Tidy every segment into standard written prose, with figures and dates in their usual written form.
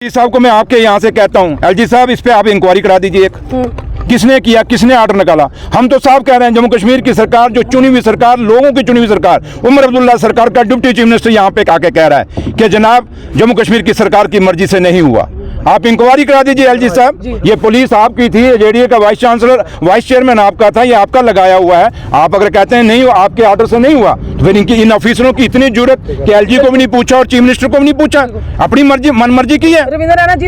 LG साहब को मैं आपके यहाँ से कहता हूँ, एलजी साहब इस पे आप इंक्वायरी करा दीजिए। एक किसने किया, किसने आर्डर निकाला? हम तो साफ कह रहे हैं, जम्मू कश्मीर की सरकार, जो चुनी हुई सरकार, लोगों की चुनी हुई सरकार, उमर अब्दुल्ला सरकार का डिप्टी चीफ मिनिस्टर यहाँ पे आके कह रहा है कि जनाब जम्मू कश्मीर की सरकार की मर्जी से नहीं हुआ। आप इंक्वायरी करा दीजिए एलजी साहब। ये पुलिस आपकी थी, जेडीए का वाइस चांसलर, वाइस चेयरमैन आपका था, ये आपका लगाया हुआ है। आप अगर कहते हैं नहीं हुआ, आपके ऑर्डर से नहीं हुआ, तो फिर इनकी इन ऑफिसरों की इतनी जरूरत कि एलजी को भी नहीं पूछा और चीफ मिनिस्टर को भी नहीं पूछा, अपनी मर्जी मन मर्जी की है।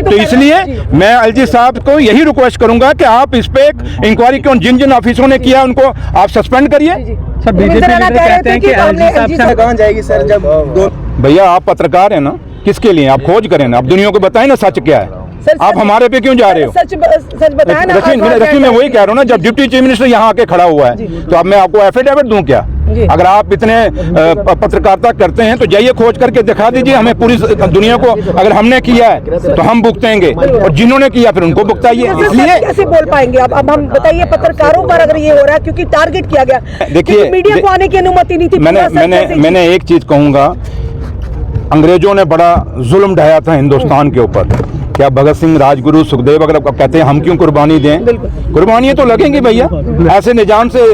तो इसलिए मैं एलजी साहब को यही रिक्वेस्ट करूंगा कि आप इस पे इंक्वायरी क्यों, जिन जिन ऑफिसरों ने किया उनको आप सस्पेंड करिए। सर बीजेपी कहते हैं कि एलजी साहब से कहां जाएगी सर? जब भैया आप पत्रकार हैं ना, किसके लिए आप खोज करें ना, आप दुनिया को बताएं ना सच क्या है। आप हमारे पे क्यों जा रहे हो? सच बताएं ना। रखी मैं वही कह रहा हूँ ना, जब डिप्टी चीफ मिनिस्टर यहाँ आके खड़ा हुआ है तो अब मैं आपको एफिडेविट दूं क्या? अगर आप इतने पत्रकारिता करते हैं तो जाइए खोज करके दिखा दीजिए हमें, पूरी दुनिया को। अगर हमने किया है तो हम भुगतेंगे और जिन्होंने किया फिर उनको भुगताइए। इसलिए कैसे बोल पाएंगे आप? अब हम बताइए, पत्रकारों पर अगर ये हो रहा है क्योंकि टारगेट किया गया, देखिए मीडिया को आने की अनुमति नहीं थी। मैंने एक चीज कहूंगा, अंग्रेजों ने बड़ा जुल्म ढाया था हिंदुस्तान के ऊपर। क्या भगत सिंह, राजगुरु, सुखदेव अगर कहते हैं हम क्यों कुर्बानी दें? कुर्बानियां तो लगेंगी भैया, ऐसे निजाम से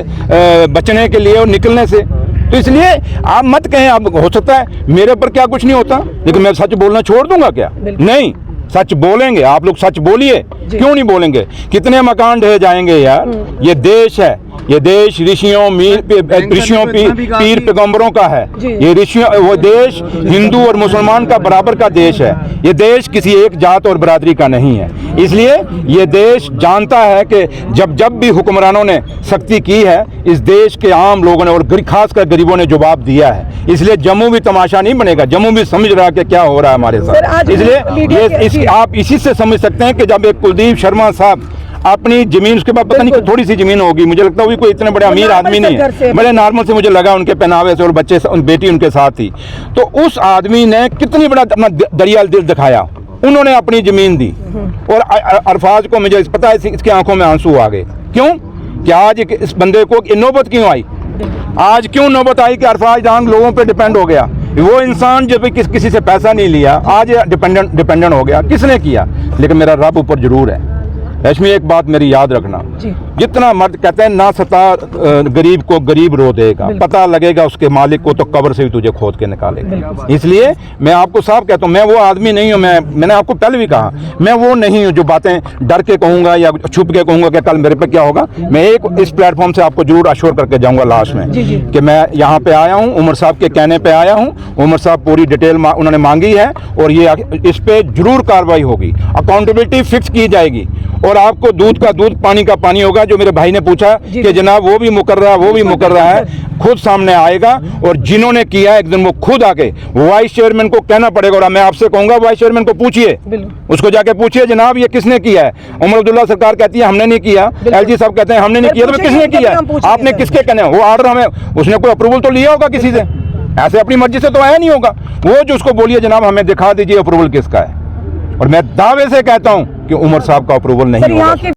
बचने के लिए और निकलने से। तो इसलिए आप मत कहें, आप हो सकता है मेरे पर क्या कुछ नहीं होता, लेकिन मैं सच बोलना छोड़ दूंगा क्या? नहीं, सच बोलेंगे। आप लोग सच बोलिए, क्यों नहीं बोलेंगे? कितने मकान ढह जाएंगे यार। ये देश है, ये देश ऋषियों पीर पैगंबरों का है। ये ऋषियों, वो देश हिंदू और मुसलमान का बराबर का देश है। ये देश किसी एक जात और बरादरी का नहीं है। इसलिए ये देश जानता है कि जब भी हुक्मरानों ने सख्ती की है, इस देश के आम लोगों ने और खासकर गरीबों ने जवाब दिया है। इसलिए जम्मू भी तमाशा नहीं बनेगा, जम्मू भी समझ रहा है कि क्या हो रहा है हमारे साथ। इसलिए आप इसी से समझ सकते हैं कि जब एक कुलदीप शर्मा साहब अपनी जमीन, उसके बाद पता नहीं थोड़ी सी जमीन होगी, मुझे लगता है कोई इतने बड़े अमीर आदमी नहीं है, बड़े नॉर्मल से मुझे लगा उनके पहनावे से, और बच्चे बेटी उनके साथ थी। तो उस आदमी ने कितनी बड़ा अपना दरियाल दिल दिखाया, उन्होंने अपनी जमीन दी। और अरफाज को मुझे पता है इसकी आंखों में आंसू आ गए। क्यों? कि आज इस बंदे को नौबत क्यों आई? आज क्यों नौबत आई कि अरफाज डांग लोगों पे डिपेंड हो गया? वो इंसान जो भी किसी से पैसा नहीं लिया, आज डिपेंडेंट हो गया। किसने किया? लेकिन मेरा रब ऊपर जरूर है। रश्मि, एक बात मेरी याद रखना, जितना मर्द कहते हैं ना सता गरीब को गरीब रो देगा, पता लगेगा उसके मालिक को तो कब्र से भी तुझे खोद के निकालेगा। इसलिए मैं आपको साफ कहता हूँ, मैं वो आदमी नहीं हूँ। मैंने आपको पहले भी कहा, मैं वो नहीं हूँ जो बातें डर के कहूँगा या छुप के कहूँगा कि कल मेरे पे क्या होगा। मैं एक इस प्लेटफॉर्म से आपको जरूर अश्योर करके जाऊँगा लास्ट में कि मैं यहाँ पे आया हूँ, उमर साहब के कहने पे आया हूँ। उमर साहब पूरी डिटेल उन्होंने मांगी है और ये इस पे जरूर कार्रवाई होगी, अकाउंटेबिलिटी फिक्स की जाएगी। और आपको दूध का दूध, पानी का पानी होगा। जो मेरे भाई ने पूछा कि जनाब वो भी मुकर रहा है, खुद सामने आएगा। और जिन्होंने किया एक दिन वो खुद आके वाइस चेयरमैन को कहना पड़ेगा। और मैं आपसे कहूंगा वाइस चेयरमैन को पूछिए, उसको जाके पूछिए जनाब ये किसने किया है? उमर अब्दुल्ला सरकार कहती है हमने नहीं किया, एलजी साहब कहते हैं हमने नहीं किया, तो किसने किया? आपने किसके कहने? वो ऑर्डर हमें, उसने कोई अप्रूवल तो लिया होगा किसी से, ऐसे अपनी मर्जी से तो आया नहीं होगा। वो जो उसको बोलिए जनाब हमें दिखा दीजिए अप्रूवल किसका है। और मैं दावे से कहता हूं कि उमर साहब का अप्रूवल नहीं होगा।